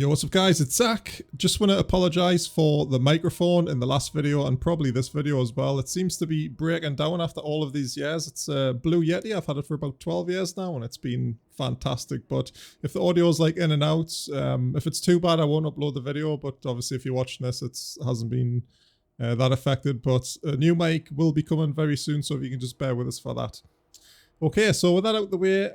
Yo, what's up guys, it's zaqq. Just want to apologise for the microphone in the last video and probably this video as well. It seems to be breaking down after all of these years. It's a Blue Yeti. I've had it for about 12 years now and it's been fantastic. But if the audio is like in and out, if it's too bad I won't upload the video. But obviously if you're watching this, it hasn't been that affected. But a new mic will be coming very soon, so if you can just bear with us for that. Okay, so with that out of the way,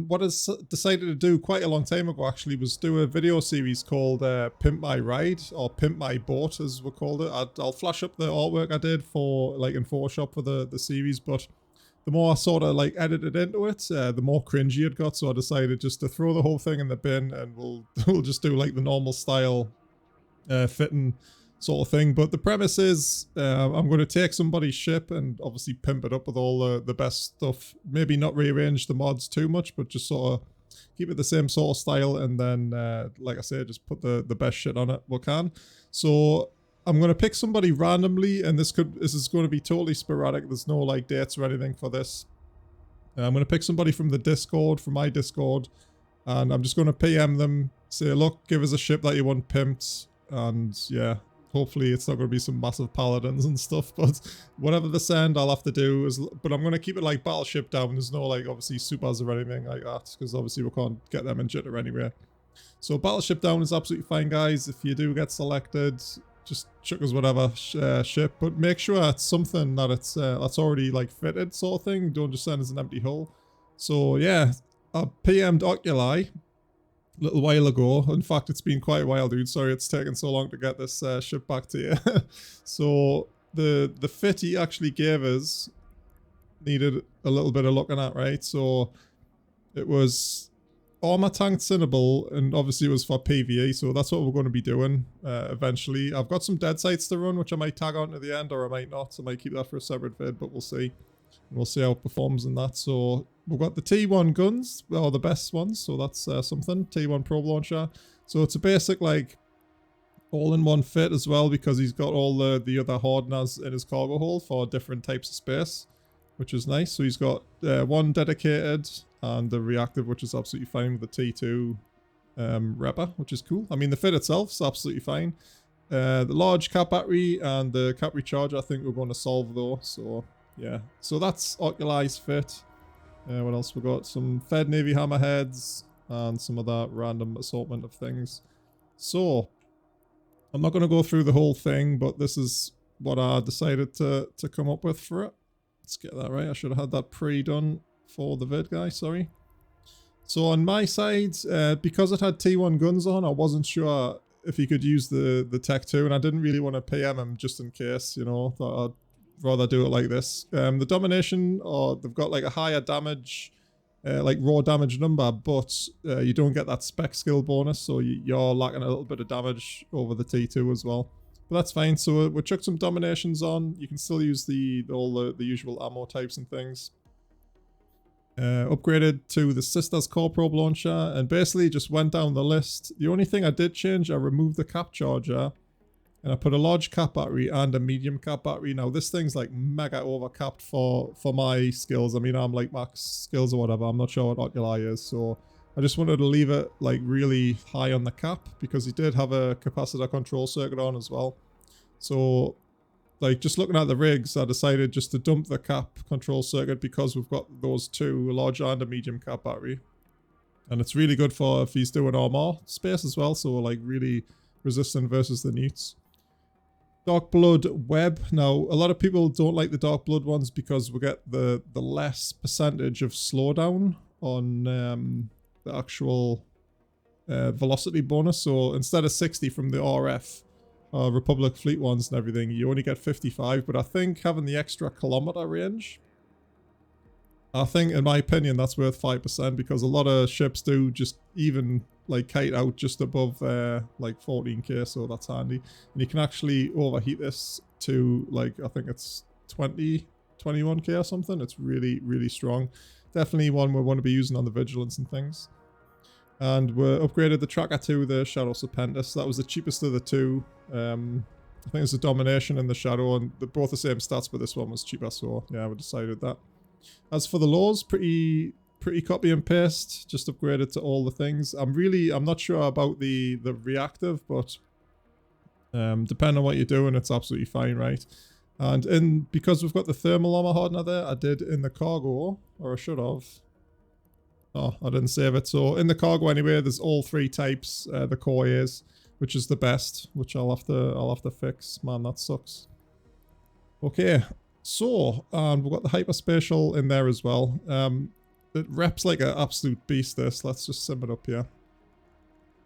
what I decided to do quite a long time ago actually was do a video series called Pimp My Ride, or Pimp My Boat as we called it. I'll flash up the artwork I did for like in Photoshop for the series, but the more I sort of like edited into it, the more cringy it got, so I decided just to throw the whole thing in the bin and we'll just do like the normal style fitting sort of thing. But the premise is I'm going to take somebody's ship and obviously pimp it up with all the best stuff. Maybe not rearrange the mods too much, but just sort of keep it the same sort of style, and then like I said, just put the best shit on it we can. So I'm going to pick somebody randomly, and this is going to be totally sporadic. There's no like dates or anything for this. I'm going to pick somebody from the Discord, from my Discord, and I'm just going to PM them, say, look, give us a ship that you want pimped, and yeah. Hopefully it's not going to be some massive paladins and stuff, but whatever the send I'll have to do is, but I'm going to keep it like battleship down. There's no like obviously supers or anything like that, because obviously we can't get them in jitter anyway. So battleship down is absolutely fine, guys. If you do get selected, just chuck us whatever ship, but make sure it's something that it's that's already like fitted sort of thing. Don't just send us an empty hull. So yeah, I PM'd Oculi little while ago. In fact, it's been quite a while, dude. Sorry it's taken so long to get this ship back to you. So the fit he actually gave us needed a little bit of looking at, right? So it was armor tank CYNABAL, and obviously it was for PVE, so that's what we're going to be doing eventually. I've got some dead sites to run, which I might tag on to the end, or I might not. I might keep that for a separate vid, but we'll see. We'll see how it performs in that. So we've got the T1 guns, well, the best ones, so that's something. T1 probe launcher. So it's a basic like all-in-one fit as well, because he's got all the other hardeners in his cargo hold for different types of space, which is nice. So he's got one dedicated and the reactive, which is absolutely fine with the T2 Reaper, which is cool. I mean, the fit itself is absolutely fine. The large cap battery and the cap recharge I think we're going to solve though, so yeah. So that's Oculi's fit. What else we got? Some Fed Navy hammerheads and some of that random assortment of things. So I'm not going to go through the whole thing, but this is what I decided to come up with for it. Let's get that right. I should have had that pre-done for the vid, guys. Sorry. So on my side, because it had T1 guns on, I wasn't sure if he could use the Tech 2, and I didn't really want to PM him just in case, you know. Thought I'd rather do it like this. The domination, or they've got like a higher damage, like raw damage number, but you don't get that spec skill bonus, so you're lacking a little bit of damage over the T2 as well. But that's fine. So we chucked some dominations on. You can still use all the usual ammo types and things. Upgraded to the Sisters Core Probe Launcher, and basically just went down the list. The only thing I did change, I removed the cap charger, and I put a large cap battery and a medium cap battery. Now this thing's like mega overcapped for my skills. I mean, I'm like max skills or whatever. I'm not sure what Oculi is, so I just wanted to leave it like really high on the cap, because he did have a capacitor control circuit on as well. So like just looking at the rigs, I decided just to dump the cap control circuit, because we've got those two, a large and a medium cap battery. And it's really good for if he's doing armor space as well, so like really resistant versus the newts. Dark Blood Web. Now, a lot of people don't like the Dark Blood ones because we get the less percentage of slowdown on the actual velocity bonus. So instead of 60 from the RF, Republic Fleet ones and everything, you only get 55. But I think having the extra kilometer range, I think, in my opinion, that's worth 5%, because a lot of ships do just even like kite out just above like 14k, so that's handy. And you can actually overheat this to like, I think it's 21k or something. It's really, really strong. Definitely one we want to be using on the Vigilance and things. And we upgraded the tracker to the Shadow Serpentis. That was the cheapest of the two. I think it's the Domination and the Shadow, and they're both the same stats, but this one was cheaper, so yeah, we decided that. As for the laws, pretty pretty copy and paste. Just upgraded to all the things. I'm not sure about the reactive, but depending on what you're doing, it's absolutely fine, right? And because we've got the thermal armor hardener there, I did in the cargo, or I should have. Oh, I didn't save it. So in the cargo anyway, there's all 3 types. The core is, which is the best, which I'll have to fix. Man, that sucks. Okay, so we've got the hyperspatial in there as well. It reps like an absolute beast. This. Let's just sim it up here.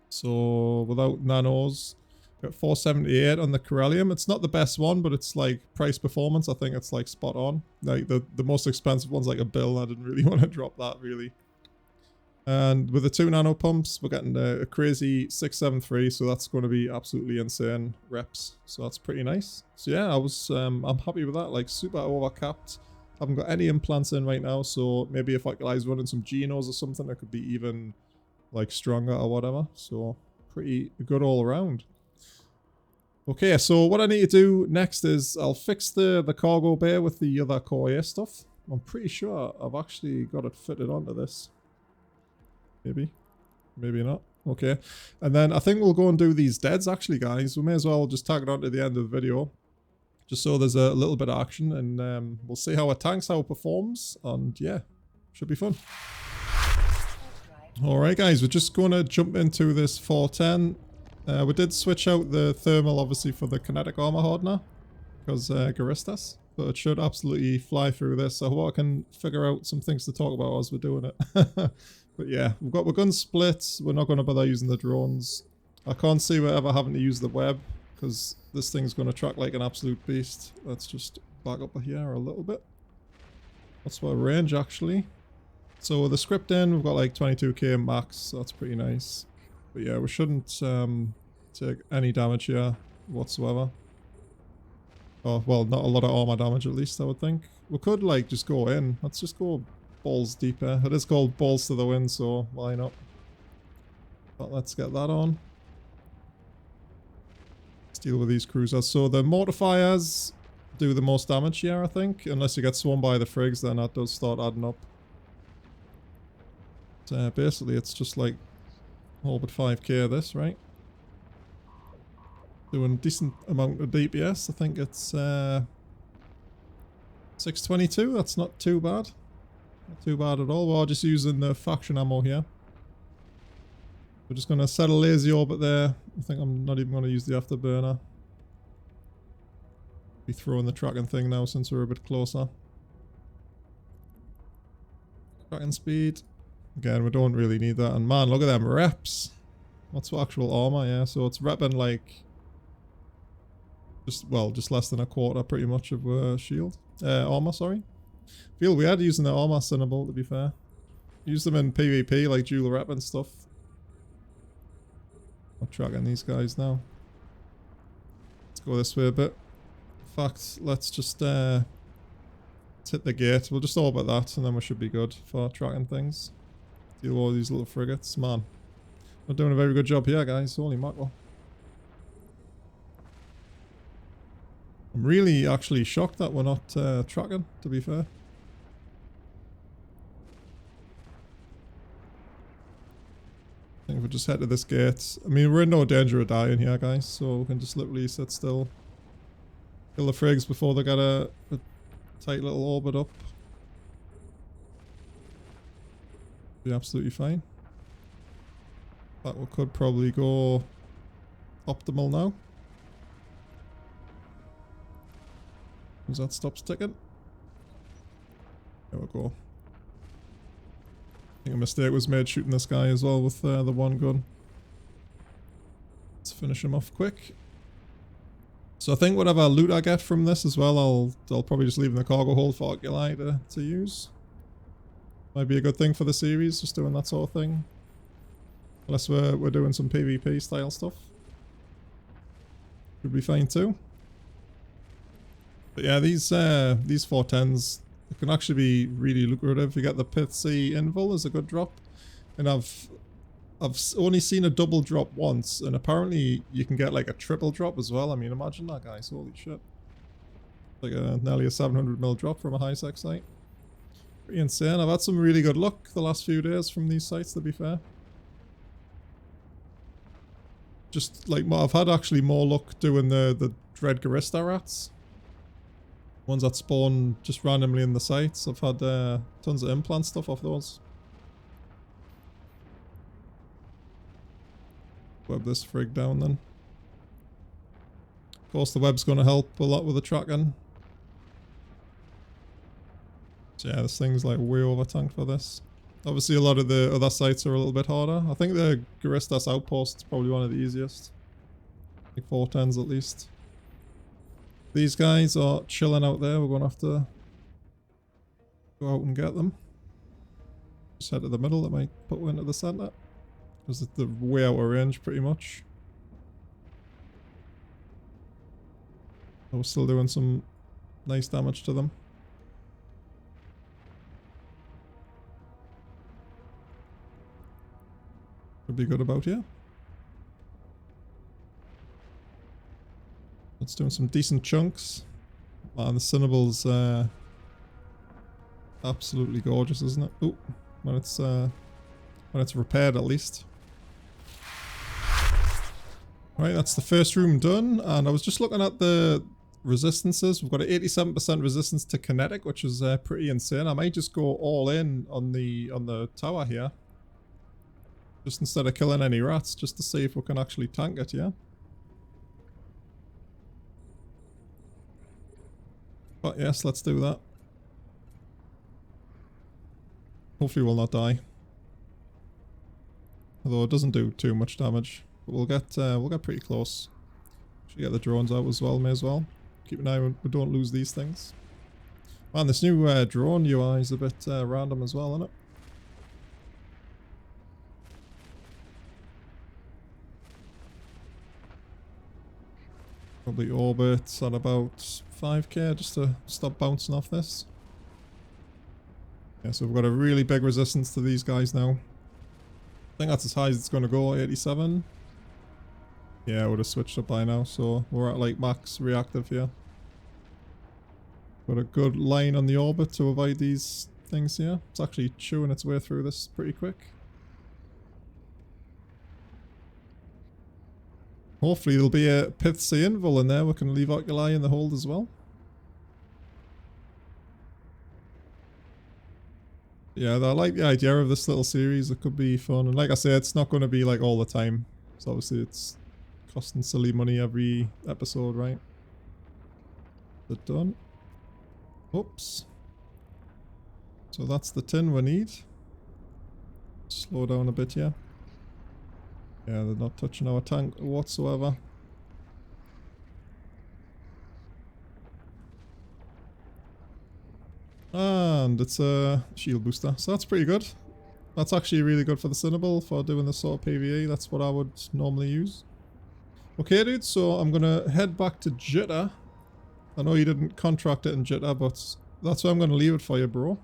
So without nanos, got 478 on the Corellium. It's not the best one, but it's like price performance. I think it's like spot on. Like the most expensive one's like a bill. I didn't really want to drop that really. And with the 2 nano pumps, we're getting a crazy 673, so that's going to be absolutely insane reps. So that's pretty nice. So yeah, I'm happy with that. Like super overcapped. Haven't got any implants in right now, so maybe if I was running some genos or something, it could be even like stronger or whatever. So pretty good all around. Okay, so what I need to do next is I'll fix the cargo bay with the other core A stuff. I'm pretty sure I've actually got it fitted onto this. Maybe. Maybe not. Okay. And then I think we'll go and do these deads actually, guys. We may as well just tag it on to the end of the video. Just so there's a little bit of action. And we'll see how it tanks, how it performs. And yeah, should be fun. Alright guys, we're just going to jump into this 410. We did switch out the thermal obviously for the kinetic armor hardener. Because Garistas. But it should absolutely fly through this. I hope I can figure out some things to talk about as we're doing it. But yeah, we're gun splits. We're not going to bother using the drones. I can't see we're ever having to use the web because this thing's going to track like an absolute beast. Let's just back up here a little bit. That's our range actually. So with the script in, we've got like 22k max. So that's pretty nice. But yeah, we shouldn't take any damage here whatsoever. Oh, well, not a lot of armor damage at least, I would think. We could like just go in. Let's just go balls deeper. It is called balls to the wind, so why not? But let's get that on. Let's deal with these cruisers. So the mortifiers do the most damage here, I think. Unless you get swarmed by the frigs, then that does start adding up. So basically, it's just like all but 5k of this, right? Doing a decent amount of DPS. I think it's 622. That's not too bad. Not too bad at all. We're just using the faction ammo here. We're just going to set a lazy orbit there. I think I'm not even going to use the afterburner. Be throwing the tracking thing now since we're a bit closer. Tracking speed. Again, we don't really need that. And man, look at them reps. What's for actual armor? Yeah, so it's repping like just less than a quarter pretty much of shield. Armor, sorry. Feel weird using the armor CYNABAL, to be fair. Use them in PvP like dual rep and stuff. I'm tracking these guys now. Let's go this way a bit. In fact, let's just hit the gate. We'll just orbit that and then we should be good for tracking things. Deal with all these little frigates. Man, we're doing a very good job here, guys. Holy mackerel. I'm really actually shocked that we're not tracking, to be fair. I think if we just head to this gate. I mean, we're in no danger of dying here, guys, so we can just literally sit still. Kill the frigs before they get a tight little orbit up. Be absolutely fine. That we could probably go optimal now. As that stops ticking. There we go. I think a mistake was made shooting this guy as well with the one gun. Let's finish him off quick. So I think whatever loot I get from this as well, I'll probably just leave in the cargo hold for Oculi to use. Might be a good thing for the series, just doing that sort of thing. Unless we're doing some PvP style stuff. Should be fine too. But yeah, these 410s can actually be really lucrative. You get the Pith C Invul as a good drop. And I've only seen a double drop once, and apparently you can get like a triple drop as well. I mean, imagine that, guys. Holy shit. Like nearly a 700 mil drop from a high sec site. Pretty insane. I've had some really good luck the last few days from these sites, to be fair. Just like I've had actually more luck doing the Dread Garista rats. Ones that spawn just randomly in the sites. I've had tons of implant stuff off those. Web this frig down then. Of course the web's going to help a lot with the tracking. So yeah, this thing's like way over tanked for this. Obviously a lot of the other sites are a little bit harder. I think the Garistas outpost is probably one of the easiest. Like 410s at least. These guys are chilling out there. We're going to have to go out and get them. Just head to the middle. That might put one into the center. Because they're way out of range pretty much. We're still doing some nice damage to them. Could be good about here. It's doing some decent chunks. Man, the CYNABAL's absolutely gorgeous, isn't it? Oh, when it's repaired at least. Right, that's the first room done, and I was just looking at the resistances. We've got an 87% resistance to kinetic, which is pretty insane. I might just go all in on the tower here. Just instead of killing any rats, just to see if we can actually tank it, yeah? But yes, let's do that. Hopefully we'll not die. Although it doesn't do too much damage. But we'll get pretty close. Should get the drones out as well, may as well. Keep an eye on we don't lose these things. Man, this new drone UI is a bit random as well, isn't it? Probably orbit at about 5k just to stop bouncing off this. Yeah, so we've got a really big resistance to these guys now. I think that's as high as it's going to go, 87. Yeah, I would have switched up by now, so we're at like max reactive here. Got a good line on the orbit to avoid these things here. It's actually chewing its way through this pretty quick. Hopefully there'll be a Pith Invul in there. We can leave Oculi in the hold as well. Yeah, I like the idea of this little series. It could be fun. And like I said, it's not going to be like all the time. So obviously it's costing silly money every episode, right? Is it done? Oops. So that's the tin we need. Slow down a bit, yeah. Yeah, they're not touching our tank whatsoever. And it's a shield booster, so that's pretty good. That's actually really good for the CYNABAL for doing this sort of PVE. That's what I would normally use. Okay, dude, so I'm gonna head back to Jitter. I know you didn't contract it in Jitter, but that's where I'm gonna leave it for you, bro.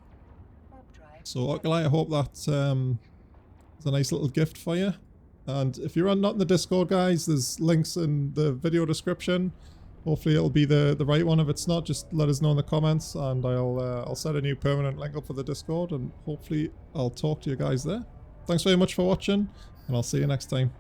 So, Oculi, I hope that is a nice little gift for you. And if you're not in the Discord, guys, there's links in the video description. Hopefully it'll be the right one. If it's not, just let us know in the comments, and I'll set a new permanent link up for the Discord, and hopefully I'll talk to you guys there. Thanks very much for watching, and I'll see you next time.